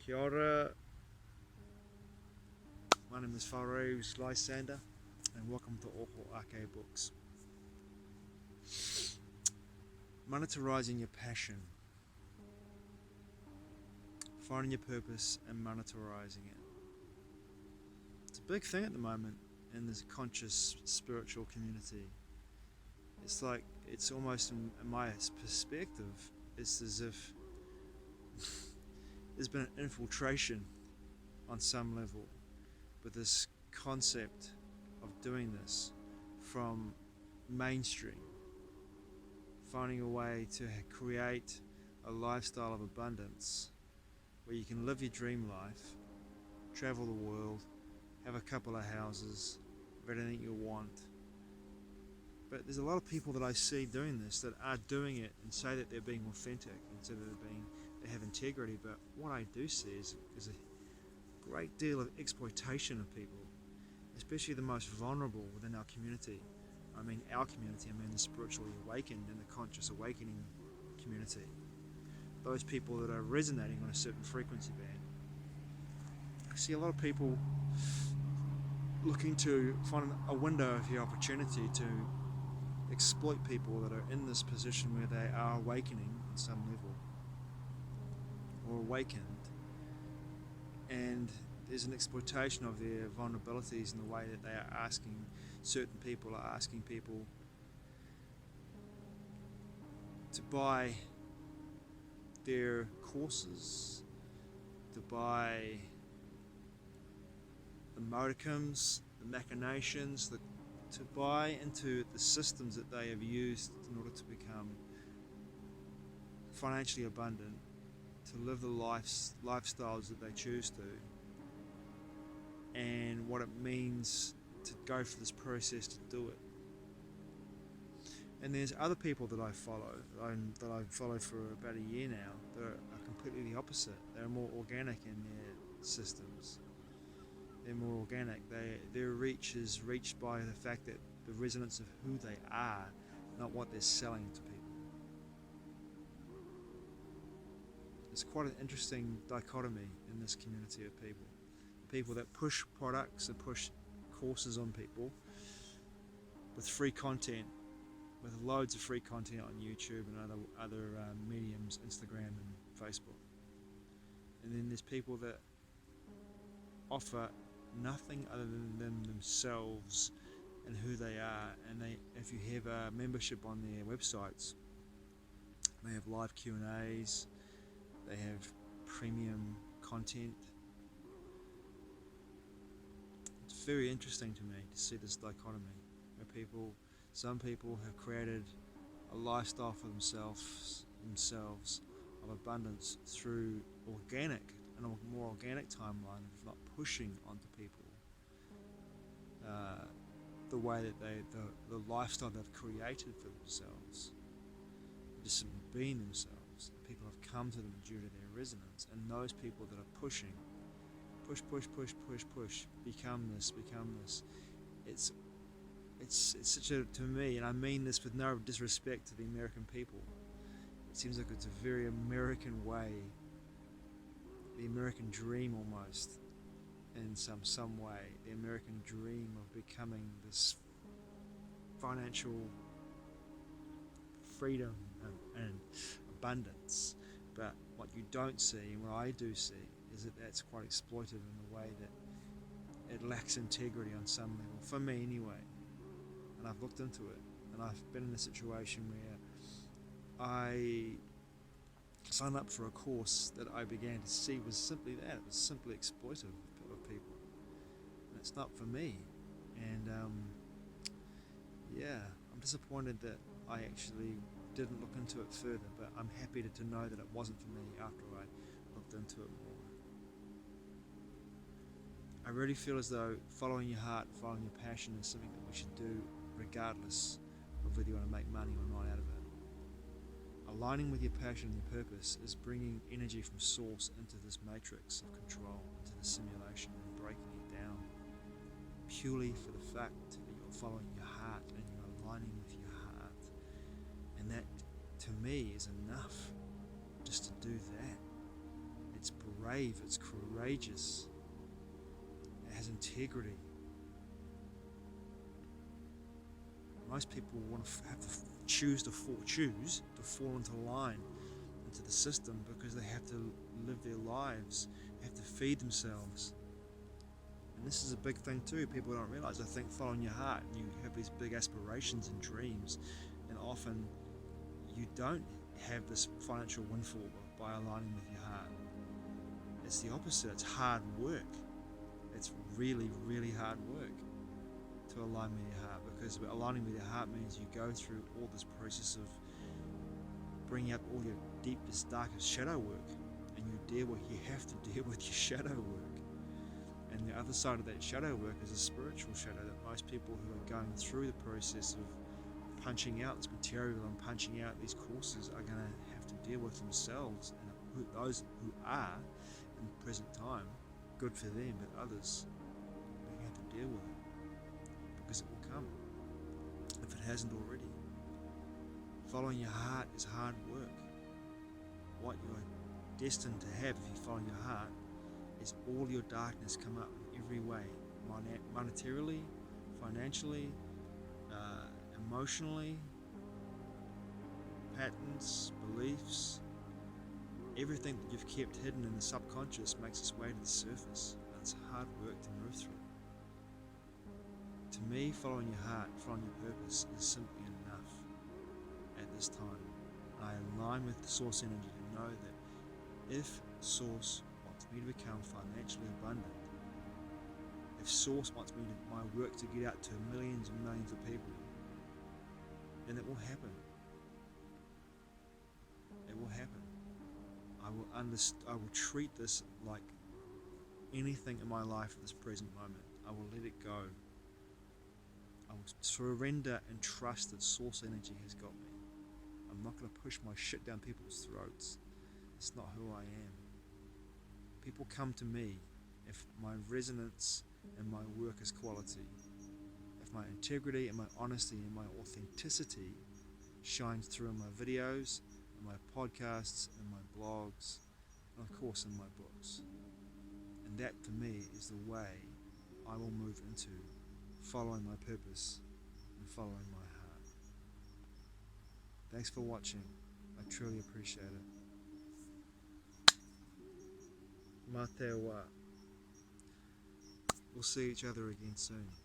Kia ora. My name is Farouz Lysander and welcome to Oho Ake Books. Monetarizing your passion. Finding your purpose and monetarizing it. It's a big thing at the moment in this conscious spiritual community. It's almost, in my perspective, it's as if there's been an infiltration on some level with this concept of doing this from mainstream, finding a way to create a lifestyle of abundance where you can live your dream life, travel the world, have a couple of houses, have anything you want. But there's a lot of people that I see doing this that are doing it and say that they're being authentic and say that they have integrity, but what I do see is a great deal of exploitation of people, especially the most vulnerable within our community. I mean our community, I mean the spiritually awakened and the conscious awakening community. Those people that are resonating on a certain frequency band. I see a lot of people looking to find a window of the opportunity to exploit people that are in this position where they are awakening on some level or awakened, and there's an exploitation of their vulnerabilities in the way that they are asking people to buy their courses, to buy the modicums, the machinations, to buy into the systems that they have used in order to become financially abundant, to live the lifestyles that they choose to, and what it means to go through this process to do it. And there's other people that I follow, that I've followed for about a year now, that are completely the opposite. They're more organic in their systems. They're more organic. Their reach is reached by the fact that the resonance of who they are, not what they're selling to people. It's quite an interesting dichotomy in this community of people. People that push products and push courses on people with free content, with loads of free content on YouTube and other mediums, Instagram and Facebook. And then there's people that offer nothing other than themselves and who they are, and if you have a membership on their websites, they have live Q&As, they have premium content. It's very interesting to me to see this dichotomy where some people have created a lifestyle for themselves of abundance through a more organic timeline of not pushing onto people the way that the lifestyle they've created for themselves, just being themselves. People have come to them due to their resonance, and those people that are push, become this. It's such a, to me, and I mean this with no disrespect to the American people, it seems like it's a very American way, the American dream almost, in some way, the American dream of becoming this financial freedom and abundance. But what you don't see, and what I do see, is that that's quite exploitive in the way that it lacks integrity on some level, for me anyway. And I've looked into it, and I've been in a situation where I signed up for a course that I began to see was simply that. It was simply exploitive of people, and it's not for me. And I'm disappointed that I actually didn't look into it further, but I'm happy to know that it wasn't for me after I looked into it more. I really feel as though following your heart, following your passion is something that we should do regardless of whether you want to make money or not out of it. Aligning with your passion and your purpose is bringing energy from source into this matrix of control, into the simulation, and breaking it down purely for the fact that you're following your heart and you're aligning with your heart. And that, to me, is enough just to do that. It's brave, it's courageous, it has integrity. Most people want to have to choose to fall into line, into the system, because they have to live their lives, they have to feed themselves. And this is a big thing too, people don't realize. I think following your heart, and you have these big aspirations and dreams, and often you don't have this financial windfall by aligning with your heart. It's the opposite. It's hard work. It's really, really hard work to align with your heart, because aligning with your heart means you go through all this process of bringing up all your deepest, darkest shadow work, and you have to deal with your shadow work. And the other side of that shadow work is a spiritual shadow that most people who are going through the process of punching out this material and punching out these courses are going to have to deal with themselves, and those who are in the present time, good for them, but others, they have to deal with it, because it will come if it hasn't already. Following your heart is hard work. What you are destined to have if you follow your heart is all your darkness come up in every way, monetarily, financially, emotionally, patterns, beliefs, everything that you've kept hidden in the subconscious makes its way to the surface, and it's hard work to move through. To me, following your heart, following your purpose is simply enough at this time. I align with the source energy to know that if source wants me to become financially abundant, if source wants my work to get out to millions and millions of people, then it will happen. It will happen. I will treat this like anything in my life at this present moment. I will let it go. I will surrender and trust that source energy has got me. I'm not going to push my shit down people's throats. It's not who I am. People come to me if my resonance and my work is quality. If my integrity and my honesty and my authenticity shines through in my videos, in my podcasts, in my blogs, and of course in my books. And that to me is the way I will move into following my purpose and following my heart. Thanks for watching. I truly appreciate it. Mā te wā. We'll see each other again soon.